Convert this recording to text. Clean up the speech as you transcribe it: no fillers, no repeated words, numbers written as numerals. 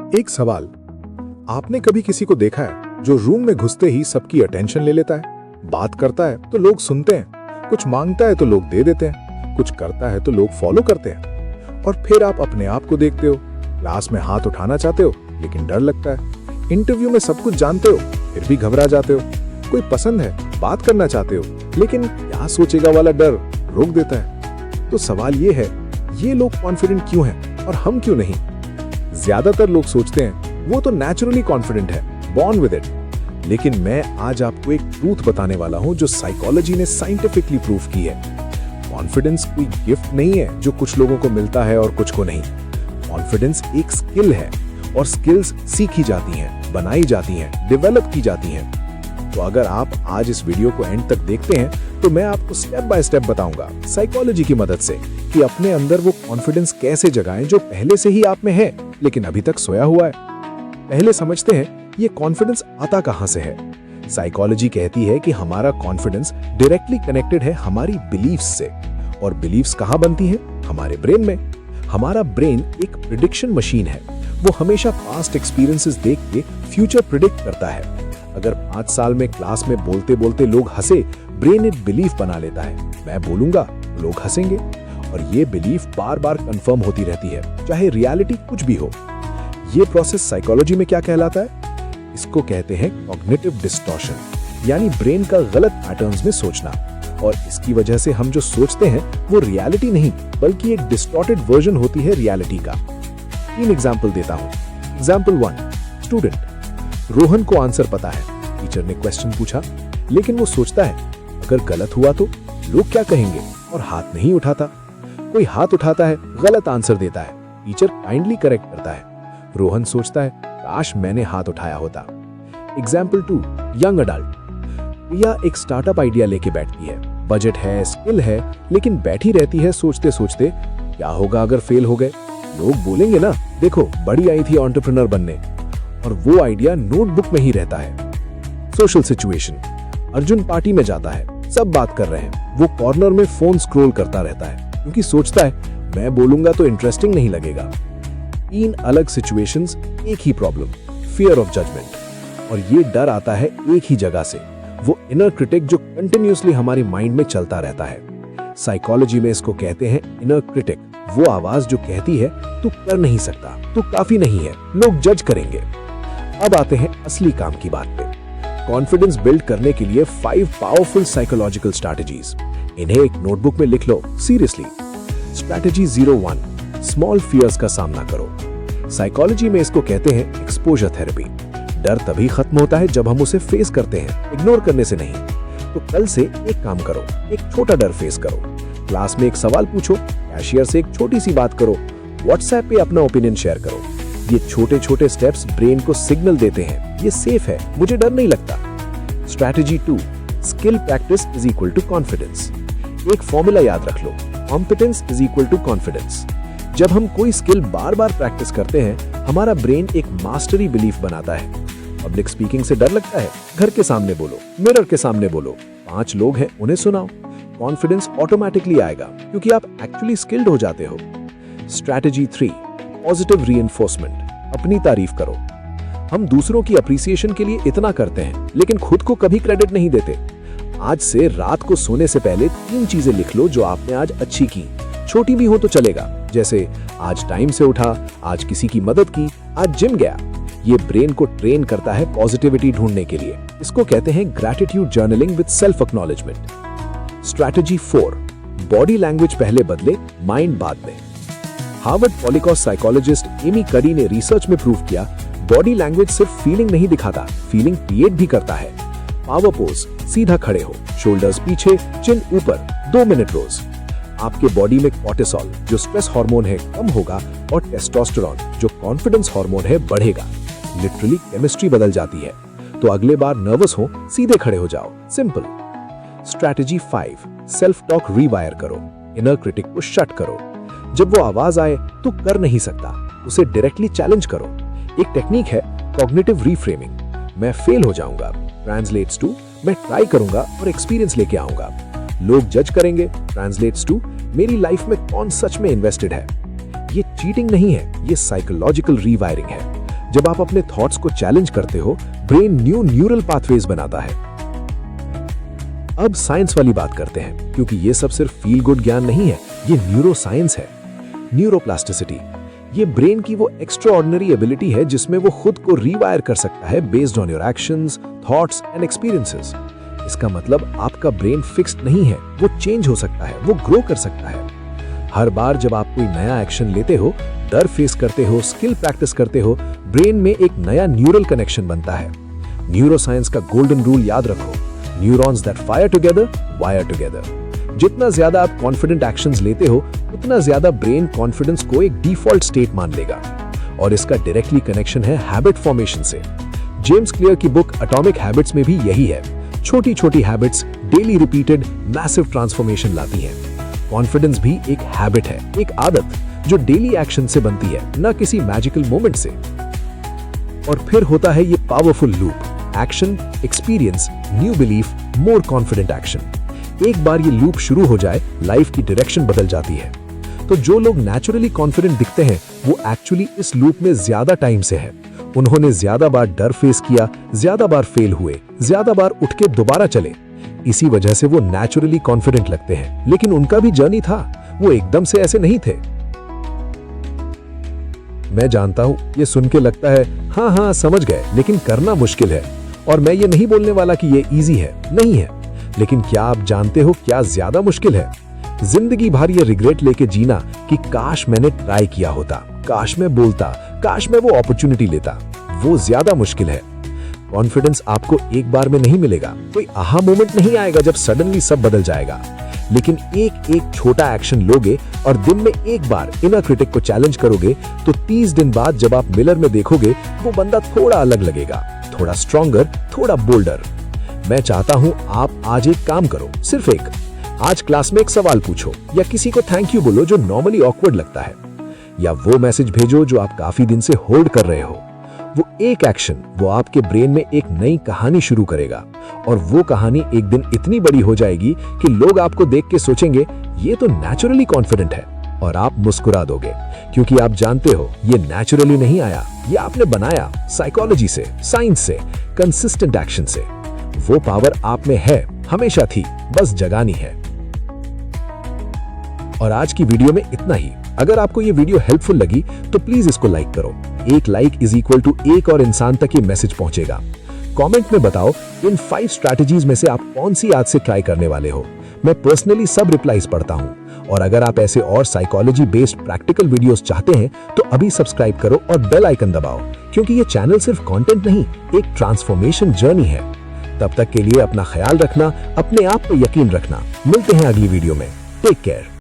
एक सवाल, आपने कभी किसी को देखा है जो रूम में घुसते ही सबकी अटेंशन ले लेता है? बात करता है तो लोग सुनते हैं, कुछ मांगता है तो लोग दे देते हैं, कुछ करता है तो लोग फॉलो करते हैं। और फिर आप अपने आप को देखते हो, क्लास में हाथ उठाना चाहते हो लेकिन डर लगता है, इंटरव्यू में सब कुछ जानते हो फिर भी घबरा जाते हो, कोई पसंद है, बात करना चाहते हो लेकिन क्या सोचेगा वाला डर रोक देता है। तो सवाल ये है, ये लोग कॉन्फिडेंट क्यों हैं और हम क्यों नहीं? ज्यादातर लोग सोचते हैं वो तो नेचुरली कॉन्फिडेंट है, बॉर्न विद इट। लेकिन मैं आज आपको एक ट्रूथ बताने वाला हूं जो साइकोलॉजी ने साइंटिफिकली प्रूव की है। कॉन्फिडेंस कोई गिफ्ट नहीं है जो कुछ लोगों को मिलता है और कुछ को नहीं। कॉन्फिडेंस एक स्किल है और स्किल्स सीखी जाती हैं, बनाई जाती हैं, डेवलप की जाती हैं। तो अगर आप आज इस वीडियो को एंड तक देखते हैं तो मैं आपको स्टेप बाय स्टेप बताऊंगा साइकोलॉजी की मदद से कि अपने अंदर वो कॉन्फिडेंस कैसे जगाएं जो पहले से ही आप में है लेकिन अभी तक सोया हुआ है। पहले समझते हैं ये कॉन्फिडेंस आता कहां से है। साइकोलॉजी कहती है कि हमारा कॉन्फिडेंस डायरेक्टली कनेक्टेड है हमारी बिलीफ्स से। और बिलीफ्स कहां बनती है? हमारे ब्रेन में। हमारा ब्रेन एक प्रिडिक्शन मशीन है, वो हमेशा पास्ट एक्सपीरियंसेस देख के फ्यूचर प्रिडिक्ट करता है। अगर 5 साल में क्लास में बोलते बोलते लोग हंसे, ब्रेन एक बिलीफ बना लेता है, मैं बोलूंगा लोग हंसेंगे। और ये बिलीफ बार बार कंफर्म होती रहती है, चाहे रियलिटी कुछ भी हो। ये प्रोसेस साइकोलॉजी में क्या कहलाता है? इसको कहते हैं कॉग्निटिव डिस्टॉर्शन, यानी ब्रेन का गलत पैटर्न्स में सोचना। और इसकी वजह से हम जो सोचते हैं वो रियलिटी नहीं बल्कि एक डिस्टॉर्टेड वर्जन होती है रियलिटी का। 3 एग्जाम्पल देता हूं। Example 1, student. रोहन को आंसर पता है, टीचर ने क्वेश्चन पूछा, लेकिन वो सोचता है अगर गलत हुआ तो लोग क्या कहेंगे, और हाथ नहीं उठाता। कोई हाथ उठाता है, गलत आंसर देता है, टीचर काइंडली करेक्ट करता है। रोहन सोचता है काश मैंने हाथ उठाया होता। Example 2, young adult. प्रिया एक स्टार्टअप आइडिया लेके बैठती है, बजट है, स्किल है, लेकिन बैठी रहती है सोचते सोचते क्या होगा अगर फेल हो गए। लोग बोलेंगे ना, देखो बड़ी आई थी एंटरप्रेन्योर बनने, और वो आइडिया नोटबुक में ही रहता है। सोशल सिचुएशन, अर्जुन पार्टी में जाता है, सब बात कर रहे हैं, वो कॉर्नर में फोन स्क्रॉल करता रहता है क्योंकि सोचता है मैं बोलूंगा तो इंटरेस्टिंग नहीं लगेगा। 3 अलग सिचुएशंस, एक ही प्रॉब्लम, फियर ऑफ जजमेंट। और ये डर आता है एक ही जगह से, वो इनर क्रिटिक जो कंटिन्यूअसली हमारे माइंड में चलता रहता है। साइकोलॉजी में इसको कहते हैं इनर क्रिटिक, वो आवाज जो कहती है तू कर नहीं सकता, तू काफी नहीं है, लोग जज करेंगे। अब आते हैं असली काम की बात पे। कॉन्फिडेंस बिल्ड करने के लिए 5 पावरफुल साइकोलॉजिकल स्ट्रैटेजीज, इन्हें एक नोटबुक में लिख लो सीरियसली। स्ट्रैटेजी 01, स्मॉल फियर्स का सामना करो। साइकोलॉजी में इसको कहते हैं एक्सपोजर थेरेपी। डर तभी खत्म होता है जब हम उसे फेस करते हैं, इग्नोर करने से नहीं। तो कल से एक काम करो, एक छोटा डर फेस करो। क्लास में एक सवाल पूछो, कैशियर से एक छोटी सी बात करो, व्हाट्सएप पे अपना ओपिनियन शेयर करो। ये छोटे छोटे स्टेप्स ब्रेन को सिग्नल देते हैं ये सेफ है, मुझे डर नहीं लगता। Strategy 2, skill practice is equal to confidence. एक फॉर्मूला याद रख लो, competence is equal to confidence. जब हम कोई स्किल बार बार प्रैक्टिस करते हैं, हमारा ब्रेन एक मास्टरी बिलीफ बनाता है। पब्लिक स्पीकिंग से डर लगता है, घर के सामने बोलो, मिरर के सामने बोलो, 5 लोग हैं उन्हें सुनाओ। कॉन्फिडेंस ऑटोमेटिकली आएगा क्योंकि आप एक्चुअली स्किल्ड हो जाते हो। स्ट्रैटेजी 3, पॉजिटिव रीइंफोर्समेंट, अपनी तारीफ करो। हम दूसरों की अप्रिसिएशन के लिए इतना करते हैं लेकिन खुद को कभी क्रेडिट नहीं देते। आज से रात को सोने से पहले 3 चीजें लिख लो जो आपने आज अच्छी की, छोटी भी हो तो चलेगा, जैसे आज टाइम से उठा, आज किसी की मदद की, आज जिम गया। ये ब्रेन को ट्रेन करता है पॉजिटिविटी ढूंढने के लिए। इसको कहते हैं gratitude journaling with self acknowledgement. Strategy 4, body language पहले बदले, माइंड बाद में। हार्वर्ड पॉलिकॉस साइकोलॉजिस्ट एमी करी ने रिसर्च में प्रूव किया, बॉडी लैंग्वेज सिर्फ फीलिंग नहीं दिखाता, फीलिंग क्रिएट भी करता है। पावर पोज, सीधा खड़े हो, शोल्डर्स पीछे, चिन ऊपर, 2 मिनट रोज। आपके बॉडी में कॉर्टिसोल जो स्ट्रेस हार्मोन है कम होगा और टेस्टोस्टेरोन जो कॉन्फिडेंस हार्मोन है बढ़ेगा। लिटरली केमिस्ट्री बदल जाती है। तो अगले बार नर्वस हो, सीधे खड़े हो जाओ, सिंपल। स्ट्रैटेजी 5, सेल्फ टॉक रीवायर करो, इनर क्रिटिक को शट करो। जब वो आवाज आए तो कर नहीं सकता, उसे डायरेक्टली चैलेंज करो। एक टेक्निक है कॉग्निटिव रीफ्रेमिंग। मैं फेल हो जाऊंगा ट्रांसलेट्स टू मैं ट्राई करूंगा और एक्सपीरियंस लेके आऊंगा। लोग जज करेंगे ट्रांसलेट्स टू मेरी लाइफ में कौन सच में इन्वेस्टेड है। ये चीटिंग नहीं है, ये साइकोलॉजिकल रीवायरिंग है। जब आप अपने थॉट्स को चैलेंज करते हो, ब्रेन न्यू न्यूरल पाथवेज बनाता है। अब साइंस वाली बात करते हैं, क्योंकि ये सब सिर्फ फील गुड ज्ञान नहीं है, ये न्यूरो साइंस है। न्यूरोप्लास्टिसिटी ये ब्रेन की वो एक्स्ट्राऑर्डिनरी एबिलिटी है जिसमें वो खुद को रीवायर कर सकता है based on your actions, thoughts and experiences. इसका मतलब आपका ब्रेन फिक्स्ड नहीं है, वो चेंज हो सकता है, वो ग्रो कर सकता है। हर बार जब आप कोई नया एक्शन लेते हो, डर फेस करते हो, स्किल प्रैक्टिस करते हो, ब्रेन में एक नया न्यूरल कनेक्शन बनता है। न्यूरो साइंस का गोल्डन रूल याद रखो, neurons that fire together wire together. जितना ज्यादा आप कॉन्फिडेंट एक्शंस लेते हो, उतना ज्यादा ब्रेन कॉन्फिडेंस को एक डिफॉल्ट स्टेट मान लेगा। और इसका डायरेक्टली कनेक्शन है हैबिट फॉर्मेशन से। जेम्स क्लियर की बुक एटॉमिक हैबिट्स में भी यही है। छोटी छोटी habits daily repeated massive transformation लाती हैं। कॉन्फिडेंस भी एक हैबिट है, एक आदत जो डेली एक्शन से बनती है, न किसी मैजिकल मोमेंट से। और फिर होता है ये powerful loop, action, experience, new belief, more confident action. एक बार ये लूप शुरू हो जाए, लाइफ की डायरेक्शन बदल जाती है। तो जो लोग नेचुरली कॉन्फिडेंट दिखते हैं, वो एक्चुअली इस लूप में ज्यादा टाइम से है। उन्होंने ज्यादा बार डर फेस किया, ज्यादा बार फेल हुए, ज्यादा बार उठ के दोबारा चले। इसी वजह से वो नेचुरली कॉन्फिडेंट लगते हैं। लेकिन उनका भी जर्नी था, वो एकदम से ऐसे नहीं थे। मैं जानता हूं ये सुन के लगता है हाँ समझ गए, लेकिन करना मुश्किल है। और मैं ये नहीं बोलने वाला कि ये इजी है, नहीं है। लेकिन क्या आप जानते हो क्या ज्यादा मुश्किल है? जिंदगी भर ये रिग्रेट लेके जीना कि काश मैंने ट्राई किया होता, काश मैं बोलता, काश मैं वो अपॉर्चुनिटी लेता। वो ज्यादा मुश्किल है। कॉन्फिडेंस आपको एक बार में नहीं मिलेगा, कोई आहा मोमेंट नहीं आएगा जब सडनली सब बदल जाएगा। लेकिन एक एक छोटा एक्शन लोगे और दिन में एक बार इनर क्रिटिक को चैलेंज करोगे, तो 30 दिन बाद जब आप मिरर में देखोगे, वो बंदा थोड़ा अलग लगेगा, थोड़ा स्ट्रॉन्गर, थोड़ा बोल्डर। मैं चाहता हूं आप आज एक काम करो, सिर्फ एक। आज क्लास में एक सवाल पूछो, या किसी को थैंक यू बोलो जो नॉर्मली ऑकवर्ड लगता है, या वो मैसेज भेजो जो आप काफी दिन से होल्ड कर रहे हो। वो एक एक्शन, वो आपके ब्रेन में एक नई कहानी शुरू करेगा। और वो कहानी एक दिन इतनी बड़ी हो जाएगी कि लोग आपको देख के सोचेंगे ये तो नेचुरली कॉन्फिडेंट है। और आप मुस्कुरा दोगे, क्योंकि आप जानते हो ये नेचुरली नहीं आया, ये आपने बनाया साइकोलॉजी से, साइंस से, कंसिस्टेंट एक्शन से। वो पावर आप में है, हमेशा थी, बस जगानी है। और आज की वीडियो में इतना ही। अगर आपको ये वीडियो हेल्पफुल लगी तो प्लीज इसको लाइक करो। एक लाइक इज इक्वल टू एक और इंसान तक ये मैसेज पहुंचेगा। कमेंट में बताओ इन 5 स्ट्रैटेजीज में से आप कौन सी आज से ट्राई करने वाले हो। मैं पर्सनली सब रिप्लाईज पढ़ता हूं। और अगर आप ऐसे और साइकोलॉजी बेस्ड प्रैक्टिकल वीडियोस चाहते हैं तो अभी सब्सक्राइब करो और बेल आइकन दबाओ, क्योंकि ये चैनल सिर्फ कंटेंट नहीं, एक ट्रांसफॉर्मेशन जर्नी है। तब तक के लिए अपना ख्याल रखना, अपने आप पे यकीन रखना। मिलते हैं अगली वीडियो में। Take care.